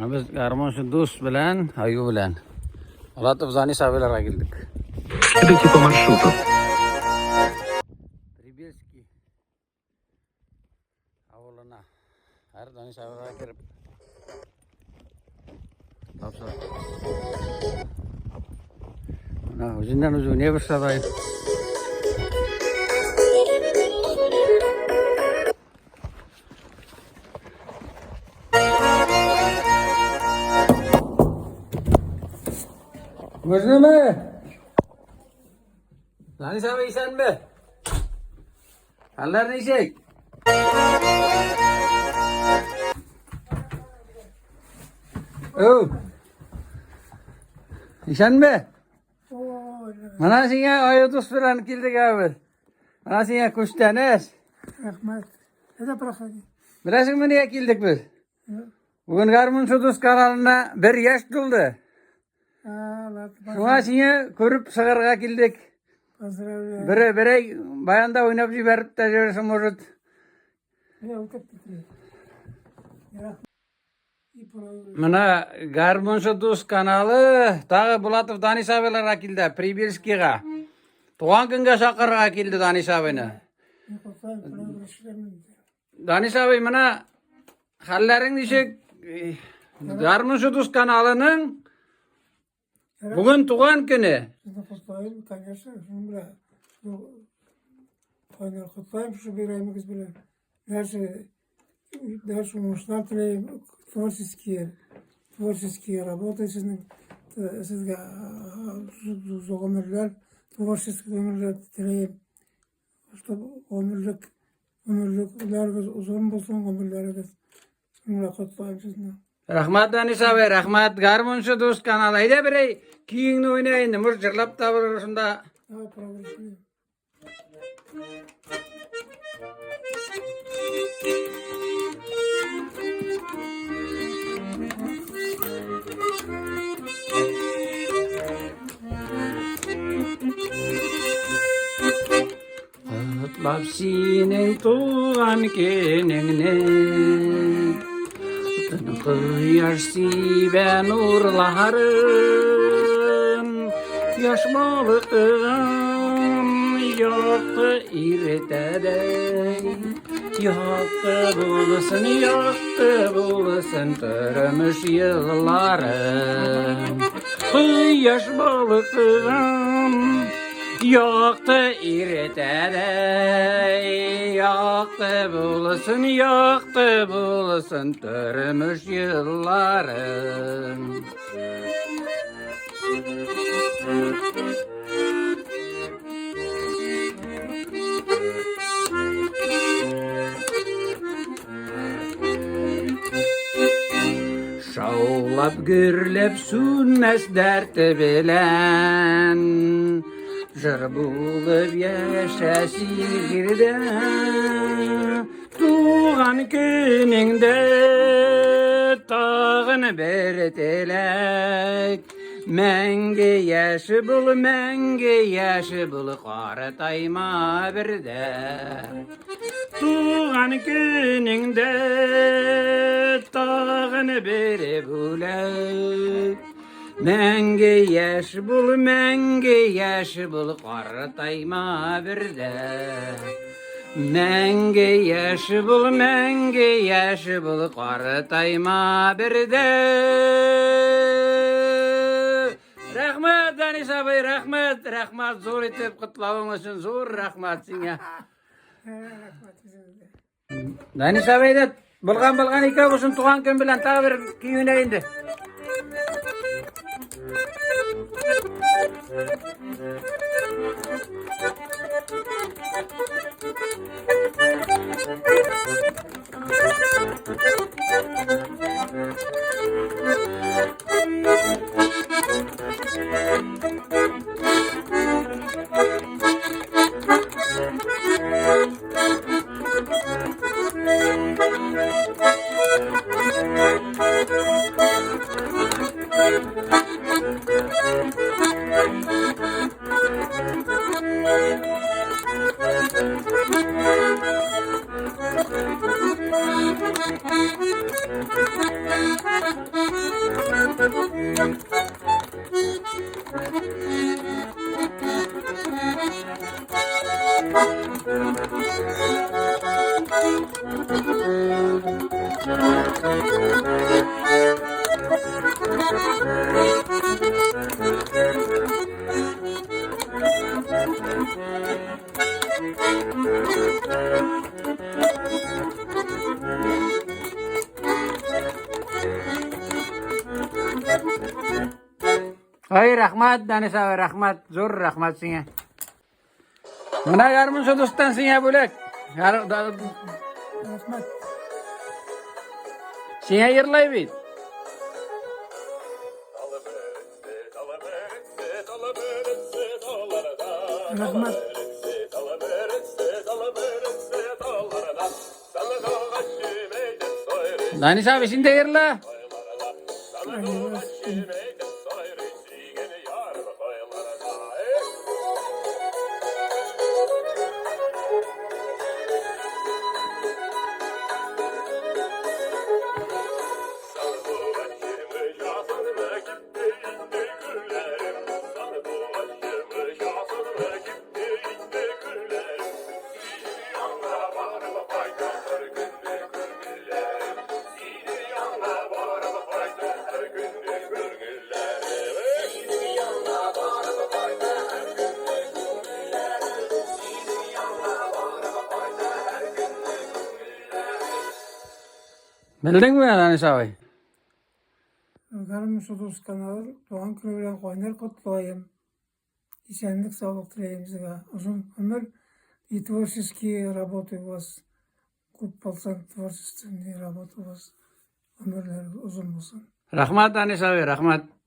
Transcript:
Biz Garmon Dus bilen, Ayu bilen. Alatov Zanis abilerga keldik. Следуйте по маршруту. Pribelskiy avuluna. Her Zanis abilerga kirib. Topsir. Mana o'zindan o'zi ne boshladi? Можно mı? Zanis abi iyisen mi? Haller ne işek? Oh. İşen mi? Mana senga ayotuz bilan keldik abi. Mana senga kushtanes. Rahmat. Neda bırakayım? Bilasizmi niye keldik biz? Bugün Garmon Sudus kanalına bir yaş doldu. Şuna senga ko'rib sig'irga keldik. Biri bayanda o'ynab jiberib tajarisi может. Mana Garmon Sudus kanalı tag'i Bulatov Danis abilarga keldi, Pribelskiyga. Tug'an kunga chaqirga keldi Danis abini. Danis abi mana hallaring nechek? Garmon Sudus kanalının bugün tug'an kuni. Kutlayayım, конечно, şunu kutlayayım şu birayımız bile. Дальше умышлар тілеймін, творческие работы сіздің сізге зор өмірлер, творческий өмірлер тілеймін, чтобы өмірлеріңіз ұзын болсын, өмірлеріңіз шunu құттықтаймын сізді. Rahmat Danis abi, rahmat Garmon Sudus kanalı. Haydi birey kiyingni o'ynayın, mur jırlap da bir şunda. Kutlap senin tuğan gününe, Kıyar sibe nurlarım, yaş balığım yaktı irtedey. Yaktı bulasın törümüş yıllarım. Yaş balığım yaktı irtedey. Yaktı bulasın törümüş yıllarım. Şaulap gürlep sünmez derti bilen, jır bulup yaşasirde, tuğan gününde tağın bir tilek. Menge yaşı bul, qaratayma birde. Tuğan gününde tağın bir bulak. Menge yaşı bul, qaratayma birde. Menge yaşı bul, qaratayma birde. Rahmat Danis abi, rahmat zor etip kutlavın için zor rahmat sana. Danis abi de bulgan ika olsun tuğan gün bilen ta bir kiyine indi. Hay rahmat Danis abi rahmat. Zor rahmat size. Mana Garmınşa dosttan size bölek. Rahmat. Size yırlay bit. Rahmat. Danis abi şimdi yırla. Bildin mi Danis abi? Garmınşa Dost kanalı Doğan Köy'den koynar kutlayayım. Esenlik, sağlık dileyim size. Uzun ömür и творческие работы у вас. Көп болсын, творчественные работы у вас. Ömürler uzun olsun. Rahmat Danis abi rahmat.